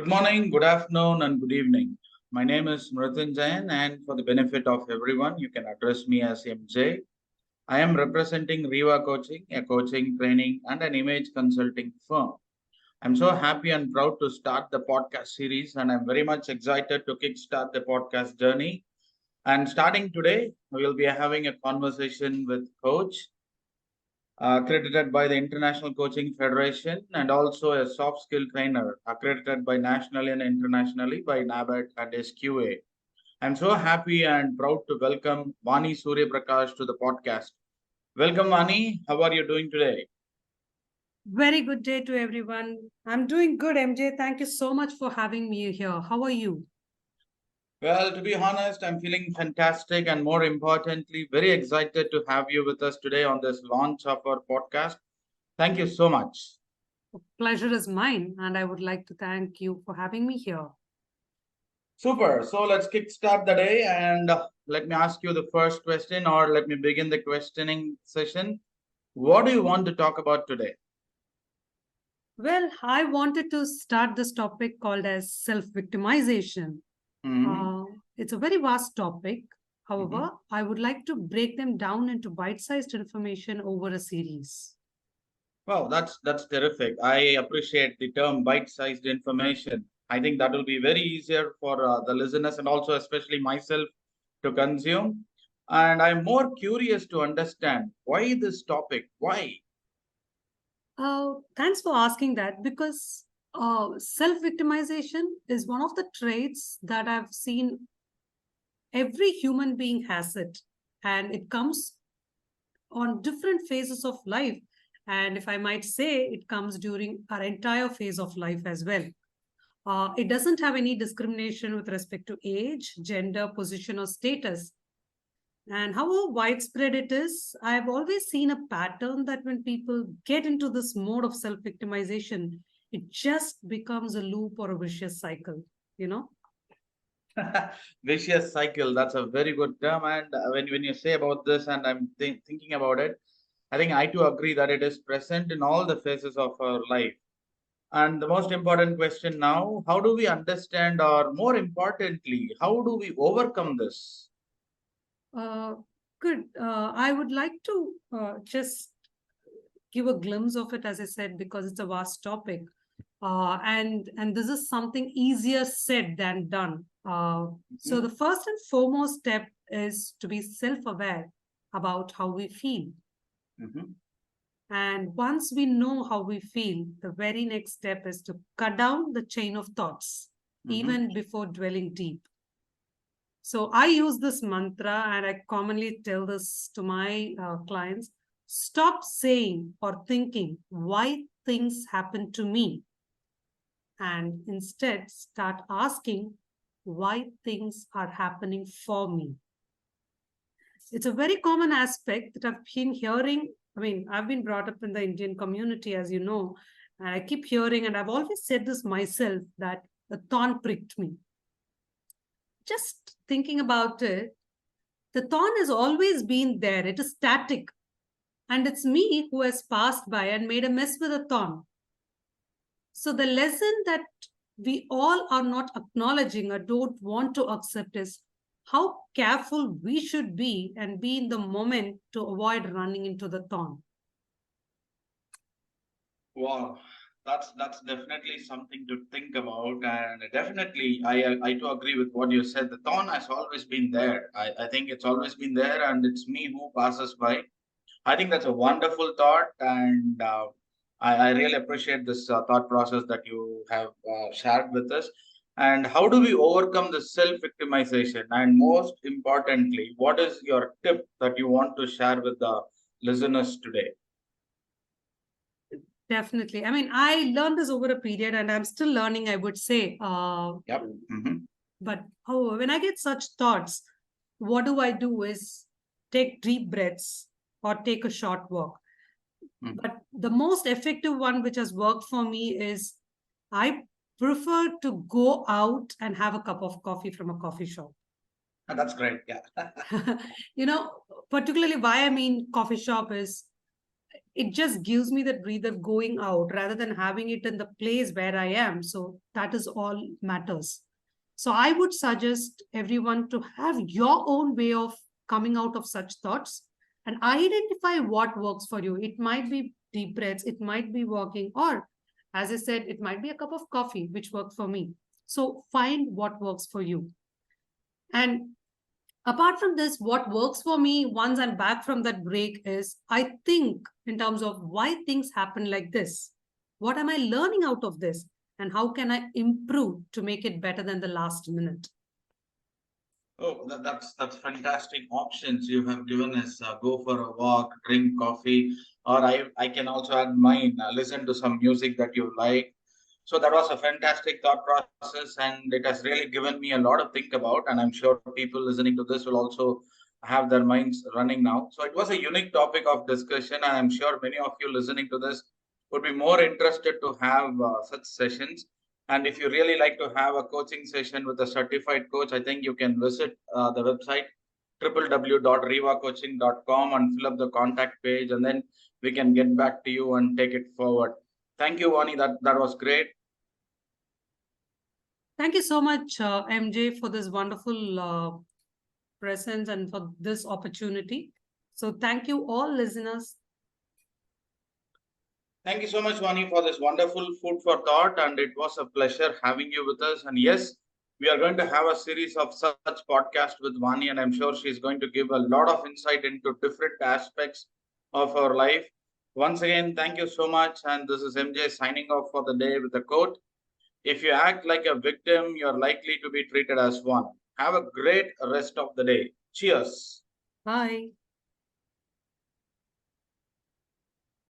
Good morning, good afternoon, and good evening. My name is Mrityunjayan, and for the benefit of everyone, you can address me as MJ. I am representing RIVA Coaching, a coaching, training, and an image consulting firm. I'm so happy and proud to start the podcast series, and I'm very much excited to kickstart the podcast journey. And starting today, we will be having a conversation with Coach accredited by the International Coaching Federation, and also a soft skill trainer accredited by nationally and internationally by NABET and SQA. I'm so happy and proud to welcome Vani Surya Prakash to the podcast. Welcome, Vani. How are you doing today? Very good day to everyone. I'm doing good, MJ. Thank you so much for having me here. How are you? Well, to be honest, I'm feeling fantastic and more importantly, very excited to have you with us today on this launch of our podcast. Thank you so much. Pleasure is mine, and I would like to thank you for having me here. Super. So let's kickstart the day and let me ask you the first question, or let me begin the questioning session. What do you want to talk about today? Well, I wanted to start this topic called as self-victimization. Hmm. Uh, it's a very vast topic. Hmm. However, I would like to break them down into bite-sized information over a series. Wow, that's terrific. I appreciate the term bite-sized information. I think that will be very easier for the listeners and also especially myself to consume. And I'm more curious to understand why this topic. Why? Thanks for asking that because self-victimization is one of the traits that I've seen every human being has it, and it comes on different phases of life. And if I might say, it comes during our entire phase of life as well. It doesn't have any discrimination with respect to age, gender, position, or status. And however widespread it is, I've always seen a pattern that when people get into this mode of self victimization, it just becomes a loop or a vicious cycle, you know? Vicious cycle. That's a very good term. And when you say about this, and I'm thinking about it, I think I too agree that it is present in all the phases of our life. And the most important question now, how do we understand, or more importantly, how do we overcome this? Uh, Good. I would like to just give a glimpse of it, as I said, because it's a vast topic. And this is something easier said than done. So Mhm. the first and foremost step is to be self-aware about how we feel. Mhm. And once we know how we feel, the very next step is to cut down the chain of thoughts, Mhm. even before dwelling deep. So I use this mantra and I commonly tell this to my clients. Stop saying or thinking why things happen to me, and instead start asking why things are happening for me. It's a very common aspect that I've been hearing. I mean, I've been brought up in the Indian community, as you know, and I keep hearing, and I've always said this myself, that a thorn pricked me. Just thinking about it, the thorn has always been there. It is static. And it's me who has passed by and made a mess with a thorn. So the lesson that we all are not acknowledging or don't want to accept is how careful we should be and be in the moment to avoid running into the thorn. Wow, that's definitely something to think about, and definitely I too agree with what you said. The thorn has always been there. I think it's always been there, and it's me who passes by. I think that's a wonderful thought, and I really appreciate this thought process that you have shared with us. And how do we overcome the self-victimization? And most importantly, what is your tip that you want to share with the listeners today? Definitely. I mean, I learned this over a period and I'm still learning, I would say. Yep. Mm-hmm. But however, when I get such thoughts, what do I do is take deep breaths or take a short walk. But the most effective one, which has worked for me, is I prefer to go out and have a cup of coffee from a coffee shop. That's great. Yeah. you know, Particularly why I mean coffee shop is it just gives me that breather going out rather than having it in the place where I am. So that is all matters. So I would suggest everyone to have your own way of coming out of such thoughts and identify what works for you. It might be deep breaths, it might be walking, or as I said, it might be a cup of coffee, which worked for me. So find what works for you. And apart from this, what works for me once I'm back from that break is I think in terms of why things happen like this. What am I learning out of this? And how can I improve to make it better than the last minute? Oh, that's fantastic options you have given us. Go for a walk, drink coffee, or I can also add mine. Listen to some music that you like. So that was a fantastic thought process, and it has really given me a lot to think about. And I'm sure people listening to this will also have their minds running now. So it was a unique topic of discussion, and I'm sure many of you listening to this would be more interested to have such sessions. And if you really like to have a coaching session with a certified coach, I think you can visit the website www.rivacoaching.com and fill up the contact page, and then we can get back to you and take it forward. Thank you, Vani. That was great. Thank you so much, MJ, for this wonderful presence and for this opportunity. So thank you all listeners. Thank you so much, Vani, for this wonderful food for thought. And it was a pleasure having you with us. And yes, we are going to have a series of such podcasts with Vani, and I'm sure she's going to give a lot of insight into different aspects of our life. Once again, thank you so much. And this is MJ signing off for the day with a quote. If you act like a victim, you're likely to be treated as one. Have a great rest of the day. Cheers. Bye.